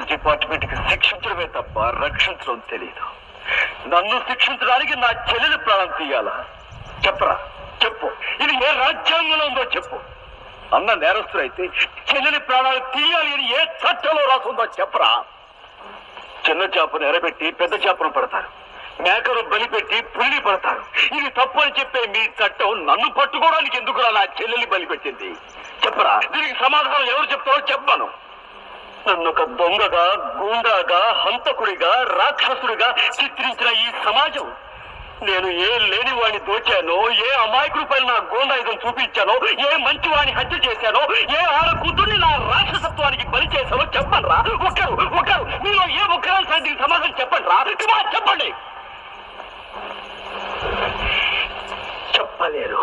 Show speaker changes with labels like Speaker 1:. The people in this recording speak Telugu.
Speaker 1: పోలీస్ డిపార్ట్మెంట్ కి శిక్షించడమే తప్ప రక్షించడం తెలియదు. నన్ను శిక్షించడానికి నా చెల్లెలి ప్రాణం తీయాలా? చెప్పరా, చెప్పు. ఇది ఏ రాజ్యాంగంలో ఉందో చెప్పు. అన్న నేరస్తులైతే చెల్లెలి ప్రాణాలు తీయాలి అని ఏ చట్టంలో రాసుందో చెప్పరా. చిన్న చేపను ఎరబెట్టి పెద్ద చేపను పడతారు, మేకను బలిపెట్టి పులిని పడతారు. ఇది తప్పు అని చెప్పే మీ చట్టం నన్ను పట్టుకోవడానికి ఎందుకురా నా చెల్లెలి బలిపెట్టింది? చెప్పరా. దీనికి సమాధానం ఎవరు చెప్తారో చెప్పను. నన్ను ఒక దొంగగా, గూండాగా, హంతకుడిగా, రాక్షసుడిగా చిత్రించిన ఈ సమాజం నేను ఏ లేని వాడిని దోచానో, ఏ అమాయకుడి పైన నా గూండాయుధం చూపించానో, ఏ మంచి వాడిని హత్య చేశానో, ఏ ఆడ కూతుర్ని నా రాక్షసత్వానికి బలి చేశానో చెప్పండి. ఒకరు మీలో ఏ ఒక్కరాలు దీనికి సమాధానం చెప్పండి రా. చెప్పండి. చెప్పలేరు.